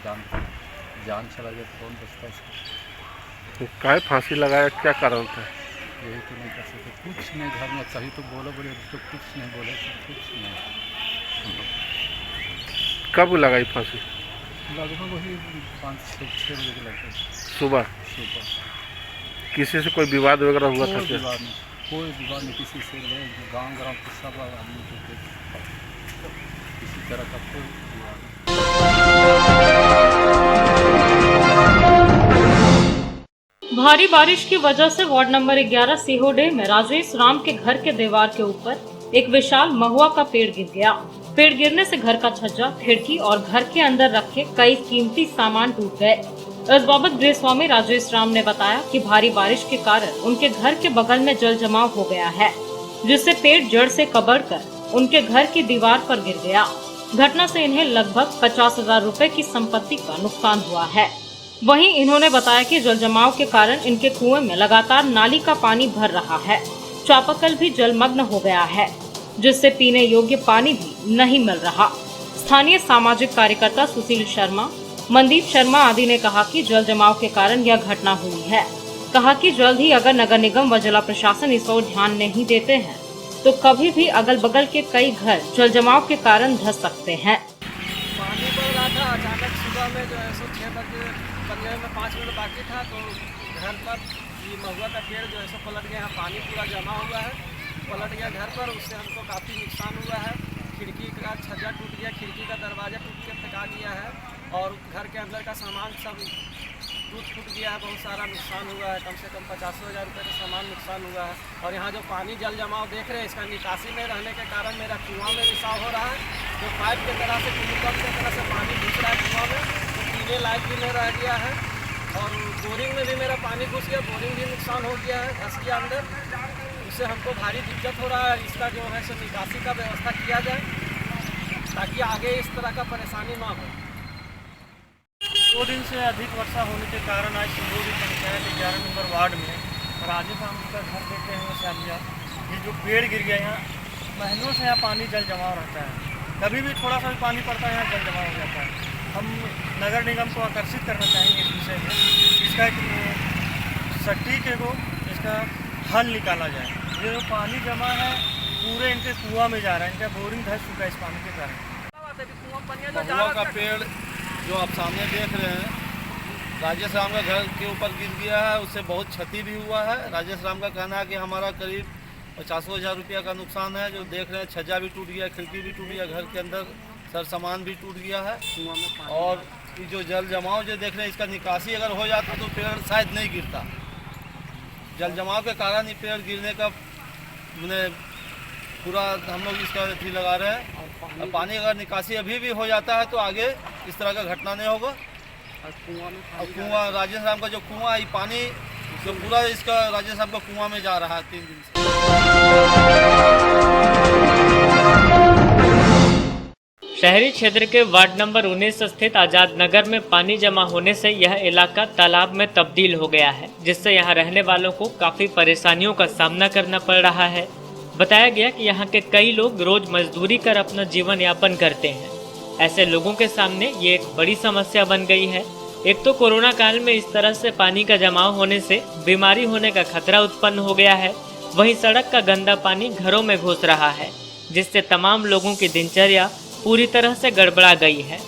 जान चला गया तो कौन बचता है इसका? काहे फांसी लगाया, क्या कारण था? यही तो नहीं कर सकते, कुछ नहीं घर में सही तो बोलो बोले तो कुछ नहीं बोले, कुछ नहीं। कब लगाई फांसी? लगभग वही 5-6 बजे के लगभग सुबह। किसी से कोई विवाद वगैरह हुआ था? कोई विवाद नहीं किसी से, गांव के सब आदमी को किसी तरह का कोई विवाद नहीं। भारी बारिश की वजह से वार्ड नंबर 11 सिहोडे में राजेश राम के घर के दीवार के ऊपर एक विशाल महुआ का पेड़ गिर गया। पेड़ गिरने से घर का छज्जा, खिड़की और घर के अंदर रखे कई कीमती सामान टूट गए। इस बाबत गृह स्वामी राजेश राम ने बताया कि भारी बारिश के कारण उनके घर के बगल में जल जमाव हो गया है, जिससे पेड़ जड़ से कबड़कर उनके घर की दीवार पर गिर गया। घटना से इन्हें लगभग 50,000 रुपए की संपत्ति का नुकसान हुआ है। वहीं इन्होंने बताया कि जल जमाव के कारण इनके कुएं में लगातार नाली का पानी भर रहा है। चापाकल भी जलमग्न हो गया है, जिससे पीने योग्य पानी भी नहीं मिल रहा। स्थानीय सामाजिक कार्यकर्ता सुशील शर्मा, मनदीप शर्मा आदि ने कहा कि जल जमाव के कारण यह घटना हुई है। कहा कि जल्द ही अगर नगर निगम व जिला प्रशासन इस ओर ध्यान नहीं देते हैं तो कभी भी अगल बगल के कई घर जल जमाव के कारण धंस सकते हैं। पानी बढ़ रहा था, अचानक सुबह में जो है 6 बजे 15 में 5 मिनट बाकी था तो घर पर ये महुआ का पेड़ जो है पलट गया। यहाँ पानी पूरा जमा हुआ है, पलट गया घर पर। उससे हमको काफ़ी नुकसान हुआ है। खिड़की का छज्जा टूट गया, खिड़की का दरवाज़ा टूट के फेंका गया है और घर के अंदर का सामान सब टूट फूट गया है। बहुत सारा नुकसान हुआ है, कम से कम 50,000 रुपये का सामान नुकसान हुआ है। और यहाँ जो पानी जल जमाव देख रहे हैं, इसका निकासी में रहने के कारण मेरा कुआं में रिसाव हो रहा है। जो पाइप की तरह से ट्यूबवेल की तरह से पानी घुस रहा है कुआं में, तो पीने लायक भी नहीं रह गया है। और बोरिंग में भी मेरा पानी घुस गया, बोरिंग भी नुकसान हो गया है धंस के अंदर। उससे हमको भारी दिक्कत हो रहा है। इसका जो है सो निकासी का व्यवस्था किया जाए ताकि आगे इस तरह का परेशानी ना हो। 2 दिन से अधिक वर्षा होने के कारण आज सिंगरौली पंचायत 11 नंबर वार्ड में राजेश राम का घर देते हैं शालिया, ये जो पेड़ गिर गया, यहाँ महीनों से यहाँ पानी जल जमाव रहता है। कभी भी थोड़ा सा भी पानी पड़ता है यहाँ जल जमाव हो जाता है। हम नगर निगम को आकर्षित करना चाहेंगे इस विषय में, इसका एक सटीक इसका हल निकाला जाए। ये जो पानी जमा है पूरे इनके कुआं में जा रहा है, इनका बोरिंग धंस चुका है इस पानी के कारण। महुआ का पेड़ जो आप सामने देख रहे हैं, राजेश राम का घर के ऊपर गिर गया है, उससे बहुत क्षति भी हुआ है। राजेश राम का कहना है कि हमारा करीब 50,000 रुपया का नुकसान है। जो देख रहे हैं छज्जा भी टूट गया, खिड़की भी टूट गया, घर के अंदर सर सामान भी टूट गया है। और ये जो जल जमाव जो देख रहे हैं, इसका निकासी अगर हो जाता तो पेड़ शायद नहीं गिरता। जल जमाव के कारण ये पेड़ गिरने का मैंने पूरा हम लोग इसका अथी लगा रहे हैं। और पानी अगर निकासी अभी भी हो जाता है तो आगे इस तरह का घटना नहीं होगा। और कुआं राजेश राम का जो कुआं है, पानी जो पूरा इसका राजेश राम का कुआं में जा रहा है 3 दिन से। शहरी क्षेत्र के वार्ड नंबर 19 स्थित आजाद नगर में पानी जमा होने से यह इलाका तालाब में तब्दील हो गया है, जिससे यहाँ रहने वालों को काफी परेशानियों का सामना करना पड़ रहा है। बताया गया कि यहाँ के कई लोग रोज मजदूरी कर अपना जीवन यापन करते हैं। ऐसे लोगों के सामने ये एक बड़ी समस्या बन गई है। एक तो कोरोना काल में इस तरह से पानी का जमाव होने से बीमारी होने का खतरा उत्पन्न हो गया है। वहीं सड़क का गंदा पानी घरों में घुस रहा है, जिससे तमाम लोगों की दिनचर्या पूरी तरह से गड़बड़ा गई है।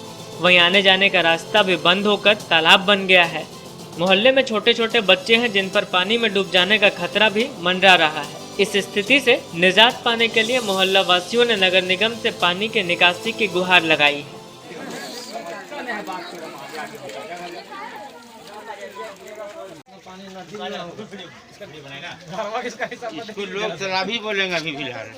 वहीं आने जाने का रास्ता भी बंद होकर तालाब बन गया है। मोहल्ले में छोटे छोटे बच्चे हैं जिन पर पानी में डूब जाने का खतरा भी मंडरा रहा है। इस स्थिति से निजात पाने के लिए मोहल्ला वासियों ने नगर निगम से पानी के निकासी की गुहार लगाई है। इसको लोग शराबी बोलेंगे अभी फिलहाल।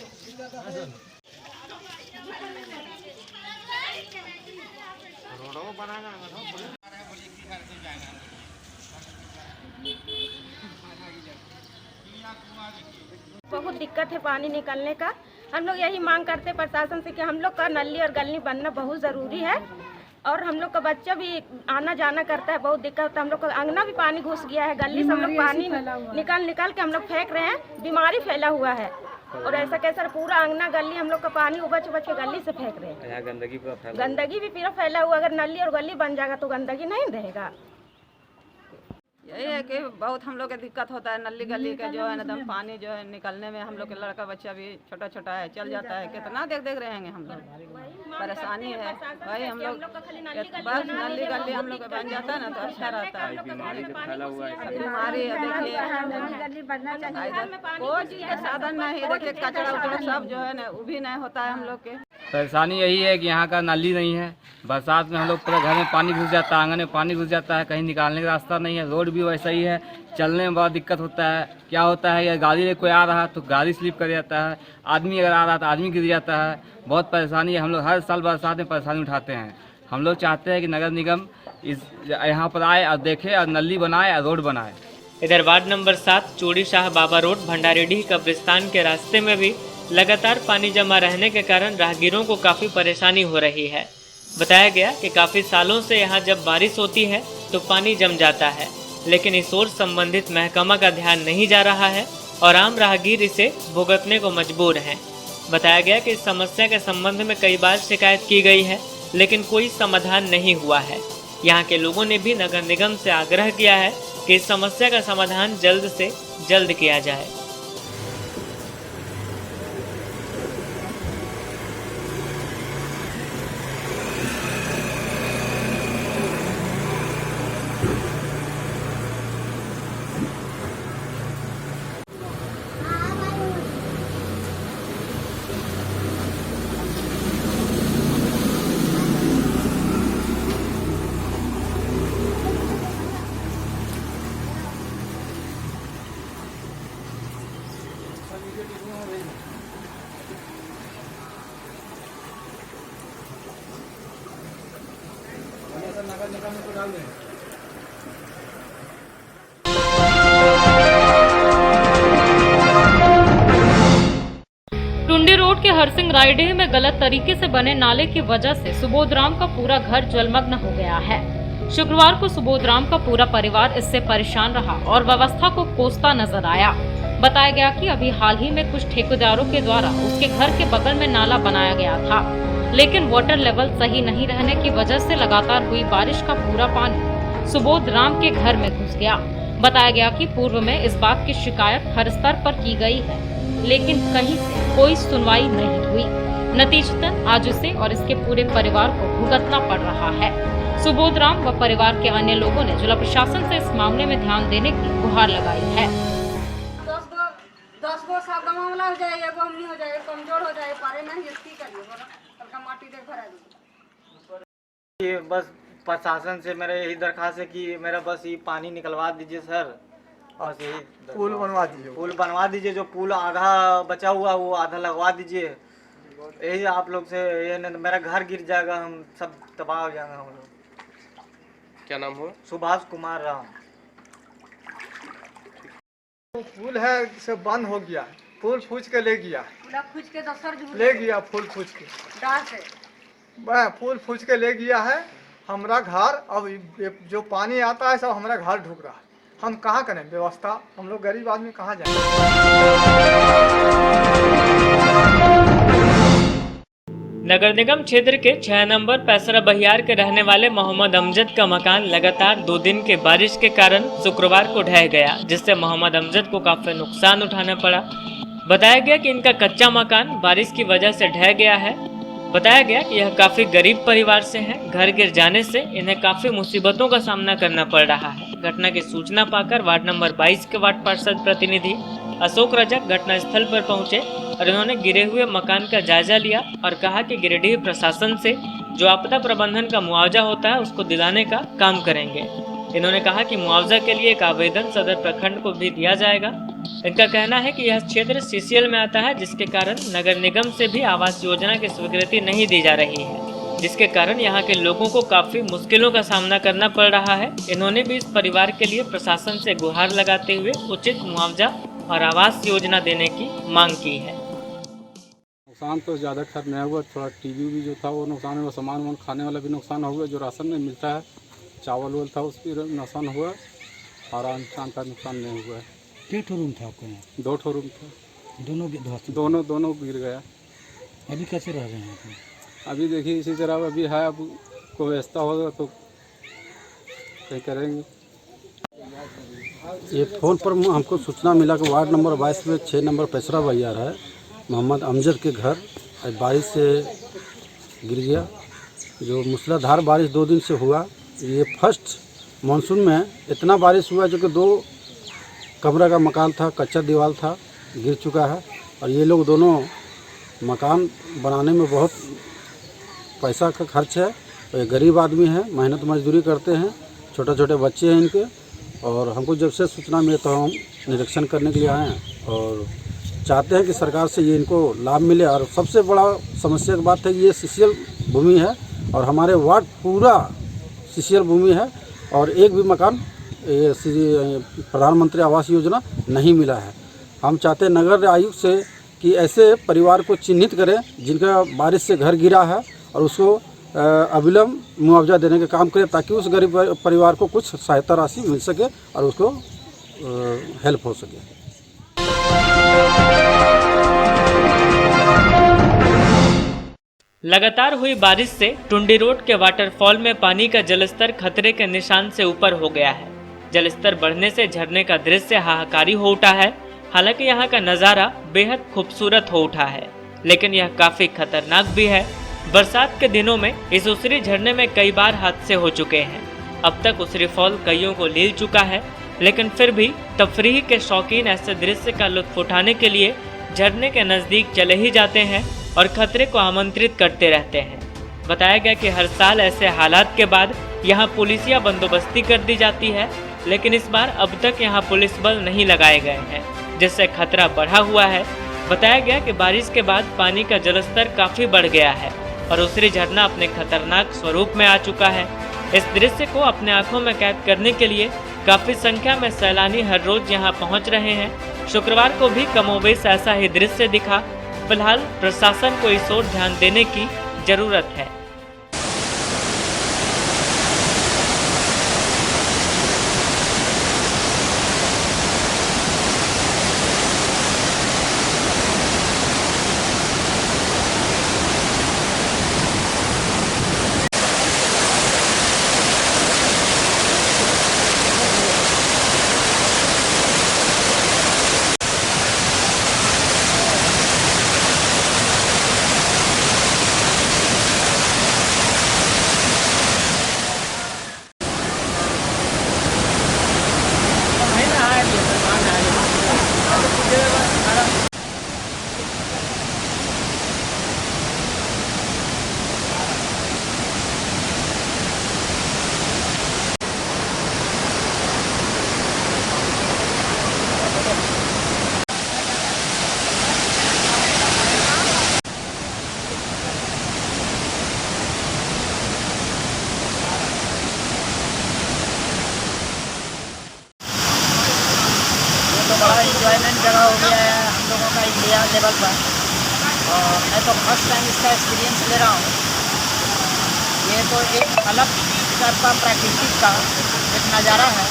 बहुत दिक्कत है पानी निकलने का। हम लोग यही मांग करते प्रशासन से कि हम लोग का नली और गली बनना बहुत ज़रूरी है और हम लोग का बच्चा भी आना जाना करता है, बहुत दिक्कत होता है। हम लोग का अंगना भी पानी घुस गया है, गली से हम लोग पानी निकाल के हम लोग फेंक रहे हैं, बीमारी फैला हुआ है और ऐसा कैसा पूरा अंगना गली हम लोग का पानी उबच के गली से फेंक रहे हैं। गंदगी भी पूरा फैला हुआ। अगर नली और गली बन जाएगा तो गंदगी नहीं रहेगा। यही है कि बहुत हम लोग के दिक्कत होता है, नली गली का जो है एकदम पानी जो है निकलने में हम लोग के लड़का बच्चा भी छोटा छोटा है, चल जाता है। कितना देख रहेंगे हम लोग, परेशानी है भाई। हम लोग बस नली गली हम लोग का बन जाता है ना तो अच्छा रहता है। बीमारी देखिए कोई चीज़ का साधन नहीं, देखिए कचरा उचड़ा सब जो है ना वो भी नहीं होता है हम लोग के। परेशानी यही है कि यहाँ का नाली नहीं है। बरसात में हम लोग पूरे घर में पानी घुस जाता है, आंगन में पानी घुस जाता है, कहीं निकालने का रास्ता नहीं है। रोड भी वैसा ही है, चलने में बहुत दिक्कत होता है। क्या होता है या गाड़ी में कोई आ रहा तो गाड़ी स्लिप कर जाता है, आदमी अगर आ रहा तो आदमी गिर जाता है। बहुत परेशानी है। हम लोग हर साल बरसात में परेशानी उठाते हैं। हम लोग चाहते हैं कि नगर निगम इस यहाँ पर आए और देखे और नली बनाए और रोड बनाए। इधर वार्ड नंबर 7 चूड़ी शाह बाबा रोड भंडारीडीह कब्रिस्तान के रास्ते में भी लगातार पानी जमा रहने के कारण राहगीरों को काफ़ी परेशानी हो रही है। बताया गया कि काफ़ी सालों से यहाँ जब बारिश होती है तो पानी जम जाता है, लेकिन इस ओर संबंधित महकमा का ध्यान नहीं जा रहा है और आम राहगीर इसे भुगतने को मजबूर हैं। बताया गया कि इस समस्या के संबंध में कई बार शिकायत की गई है, लेकिन कोई समाधान नहीं हुआ है। यहाँ के लोगों ने भी नगर निगम से आग्रह किया है कि इस समस्या का समाधान जल्द से जल्द किया जाए। टुंडी रोड के हरसिंह रायडीह में गलत तरीके से बने नाले की वजह से सुबोधराम का पूरा घर जलमग्न हो गया है। शुक्रवार को सुबोधराम का पूरा परिवार इससे परेशान रहा और व्यवस्था को कोसता नजर आया। बताया गया कि अभी हाल ही में कुछ ठेकेदारों के द्वारा उसके घर के बगल में नाला बनाया गया था, लेकिन वाटर लेवल सही नहीं रहने की वजह से लगातार हुई बारिश का पूरा पानी सुबोधराम के घर में घुस गया। बताया गया कि पूर्व में इस बात की शिकायत हर स्तर पर की गई है, लेकिन कहीं से कोई सुनवाई नहीं हुई। नतीजतन आज उसे और इसके पूरे परिवार को भुगतना पड़ रहा है। सुबोधराम व परिवार के अन्य लोगों ने जिला प्रशासन से इस मामले में ध्यान देने की गुहार लगाई है। 10 गो सब मामला हो जाए, एगो हमनी हो जाए, कमजोर हो जाए, पारे नहीं इसकी करिए बोला तब माटी देख भरा दीजिए। ये बस प्रशासन से मेरा यही दरखास्त है कि मेरा बस ये पानी निकलवा दीजिए सर, और यही पुल बनवा दीजिए। जो पुल आधा बचा हुआ वो आधा लगवा दीजिए। यही आप लोग से, ये नहीं मेरा घर गिर जाएगा, हम सब तबाह हो जाएंगे हम लोग। क्या नाम हो? सुभाष कुमार राम। पुल है से बंद हो गया, फूल फूच के ले गया, ले गया फूल फूच के फूल फूच के ले गया है हमारा घर। अब जो पानी आता है सब हमारा घर ढुक रहा है। हम कहाँ करें व्यवस्था? हम लोग गरीब आदमी कहाँ जाएं? नगर निगम क्षेत्र के 6 नंबर पैसरा बहियार के रहने वाले मोहम्मद अमजद का मकान लगातार 2 दिन के बारिश के कारण शुक्रवार को ढह गया, जिससे मोहम्मद अमजद को काफी नुकसान उठाना पड़ा। बताया गया कि इनका कच्चा मकान बारिश की वजह से ढह गया है। बताया गया कि यह काफी गरीब परिवार से हैं। घर गिर जाने से इन्हें काफी मुसीबतों का सामना करना पड़ रहा है। घटना की सूचना पाकर वार्ड नंबर 22 के वार्ड पार्षद प्रतिनिधि अशोक रजक घटना स्थल पर पहुंचे और इन्होंने गिरे हुए मकान का जायजा लिया और कहा कि गिरिडीह प्रशासन से जो आपदा प्रबंधन का मुआवजा होता है उसको दिलाने का काम करेंगे। इन्होंने कहा कि मुआवजा के लिए एक आवेदन सदर प्रखंड को भी दिया जाएगा। इनका कहना है कि यह क्षेत्र सीसीएल में आता है, जिसके कारण नगर निगम से भी आवास योजना की स्वीकृति नहीं दी जा रही है, जिसके कारण यहाँ के लोगों को काफी मुश्किलों का सामना करना पड़ रहा है। इन्होंने भी इस परिवार के लिए प्रशासन से गुहार लगाते हुए उचित मुआवजा और आवास योजना देने की मांग की है। नुकसान तो ज़्यादा खैर नहीं हुआ, थोड़ा टीवी भी जो था वो नुकसान हुआ, सामान खाने वाला भी नुकसान हुआ, जो राशन में मिलता है चावल वाल था उस पर नुकसान हुआ और इंसान का नुकसान नहीं हुआ है। कितने रूम था आपके यहाँ? 2 ठो रूम था, दोनों गिर गया। अभी कैसे रह रहे हैं? अभी देखिए इसी तरह अभी है, अब कोई व्यवस्था होगा तो कहीं करेंगे। ये फ़ोन पर हमको सूचना मिला कि वार्ड नंबर 22 में 6 नंबर पेसरा बयार है, मोहम्मद अमजद के घर बारिश से गिर गया। जो मूसलाधार बारिश 2 दिन से हुआ, ये फर्स्ट मानसून में इतना बारिश हुआ जो कि 2 कमरा का मकान था, कच्चा दीवार था, गिर चुका है। और ये लोग दोनों मकान बनाने में बहुत पैसा का खर्च है। ये गरीब आदमी है, मेहनत मजदूरी करते हैं, छोटे छोटे बच्चे हैं इनके। और हमको जब से सूचना मिली तो हम निरीक्षण करने के लिए आए हैं और चाहते हैं कि सरकार से ये इनको लाभ मिले। और सबसे बड़ा समस्या की बात है कि ये सीसीएल भूमि है और हमारे वार्ड पूरा सीसीएल भूमि है और एक भी मकान प्रधानमंत्री आवास योजना नहीं मिला है। हम चाहते हैं नगर आयुक्त से कि ऐसे परिवार को चिन्हित करें जिनका बारिश से घर गिरा है और उसको अविलंब मुआवजा देने का काम करें ताकि उस गरीब परिवार को कुछ सहायता राशि मिल सके और उसको हेल्प हो सके। लगातार हुई बारिश से टुंडी रोड के वाटरफॉल में पानी का जलस्तर खतरे के निशान से ऊपर हो गया है। जलस्तर बढ़ने से झरने का दृश्य हाहाकारी हो उठा है। हालांकि यहाँ का नज़ारा बेहद खूबसूरत हो उठा है, लेकिन यह काफी खतरनाक भी है। बरसात के दिनों में इस उसरी झरने में कई बार हादसे हो चुके हैं। अब तक उसरी फॉल कईयों को लील चुका है, लेकिन फिर भी तफरीह के शौकीन ऐसे दृश्य का लुत्फ उठाने के लिए झरने के नजदीक चले ही जाते हैं और खतरे को आमंत्रित करते रहते हैं। बताया गया कि हर साल ऐसे हालात के बाद यहाँ पुलिसिया बंदोबस्ती कर दी जाती है, लेकिन इस बार अब तक यहाँ पुलिस बल नहीं लगाए गए हैं, जिससे खतरा बढ़ा हुआ है। बताया गया कि बारिश के बाद पानी का जलस्तर काफी बढ़ गया है और उसरी झरना अपने खतरनाक स्वरूप में आ चुका है। इस दृश्य को अपने आंखों में कैद करने के लिए काफी संख्या में सैलानी हर रोज यहां पहुंच रहे हैं। शुक्रवार को भी कमोबेश ऐसा ही दृश्य दिखा। फिलहाल प्रशासन को इस ओर ध्यान देने की जरूरत है। बड़ा इंजॉयमेंट जगह हो गया है हम लोगों का इंडिया लेवल पर। और मैं तो फर्स्ट टाइम इसका एक्सपीरियंस ले रहा हूँ। ये तो एक अलग तरह का प्राकृतिक का एक नज़ारा है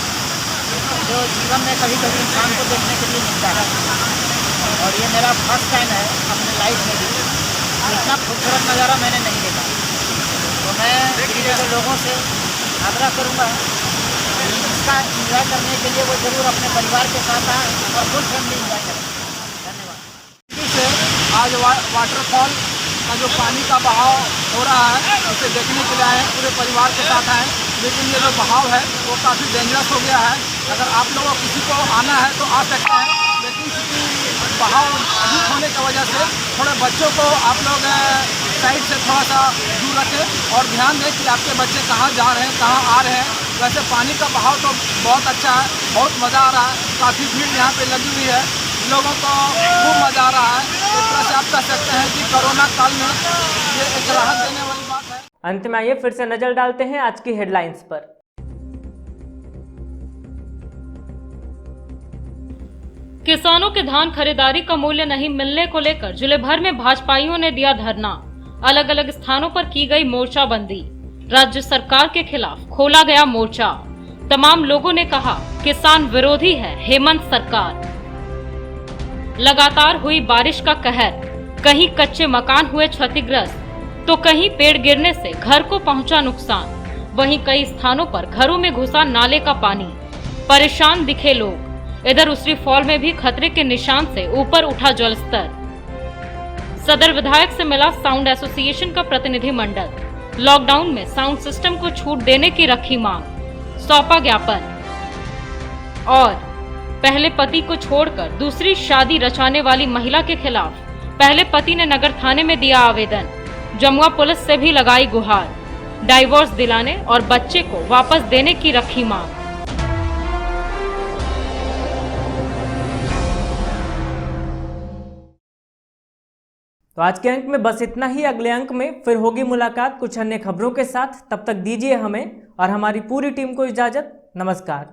जो जीवन में कभी कभी इंसान को देखने के लिए मिलता है। और ये मेरा फर्स्ट टाइम है अपने लाइफ में भी, इतना खूबसूरत नज़ारा मैंने नहीं देखा। तो मैं दिल्ली के लोगों से आग्रह करूँगा इसका इंजॉय करने के लिए वो जरूर अपने परिवार के साथ आए और फुल फैमिली इंजॉय करें। धन्यवाद। आज वाटरफॉल का जो पानी का बहाव हो रहा है उसे देखने के लिए आए, पूरे परिवार के साथ आए। लेकिन ये जो बहाव है वो काफ़ी डेंजरस हो गया है। अगर आप लोगों किसी को आना है तो आ सकते हैं, लेकिन चूँकि बहाव अधिक होने की वजह से थोड़े बच्चों को आप लोग साइड से थोड़ा सा दूर रखें और ध्यान दें कि आपके बच्चे कहाँ जा रहे हैं, कहाँ आ रहे हैं। वैसे पानी का बहाव तो बहुत अच्छा है, बहुत मज़ा आ रहा है। काफ़ी भीड़ यहाँ पे लगी हुई है, लोगों को खूब मज़ा आ रहा है। एक तरह से आप कह सकते हैं कि कोरोना काल में ये एक राहत देने वाली बात है। अंत में आइए फिर से नजर डालते हैं आज की हेडलाइंस पर। किसानों के धान खरीदारी का मूल्य नहीं मिलने को लेकर जिले भर में भाजपाइयों ने दिया धरना। अलग अलग स्थानों पर की गई मोर्चाबंदी। राज्य सरकार के खिलाफ खोला गया मोर्चा। तमाम लोगों ने कहा किसान विरोधी है हेमंत सरकार। लगातार हुई बारिश का कहर, कहीं कच्चे मकान हुए क्षतिग्रस्त तो कहीं पेड़ गिरने से घर को पहुंचा नुकसान। वहीं कई स्थानों पर घरों में घुसा नाले का पानी, परेशान दिखे लोग। इधर उसरी फॉल में भी खतरे के निशान से ऊपर उठा जलस्तर। सदर विधायक से मिला साउंड एसोसिएशन का प्रतिनिधि मंडल। लॉकडाउन में साउंड सिस्टम को छूट देने की रखी मांग, सौंपा ज्ञापन। और पहले पति को छोड़कर दूसरी शादी रचाने वाली महिला के खिलाफ पहले पति ने नगर थाने में दिया आवेदन। जमुआ पुलिस से भी लगाई गुहार, डाइवोर्स दिलाने और बच्चे को वापस देने की रखी मांग। तो आज के अंक में बस इतना ही। अगले अंक में फिर होगी मुलाकात कुछ अन्य खबरों के साथ। तब तक दीजिए हमें और हमारी पूरी टीम को इजाजत। नमस्कार।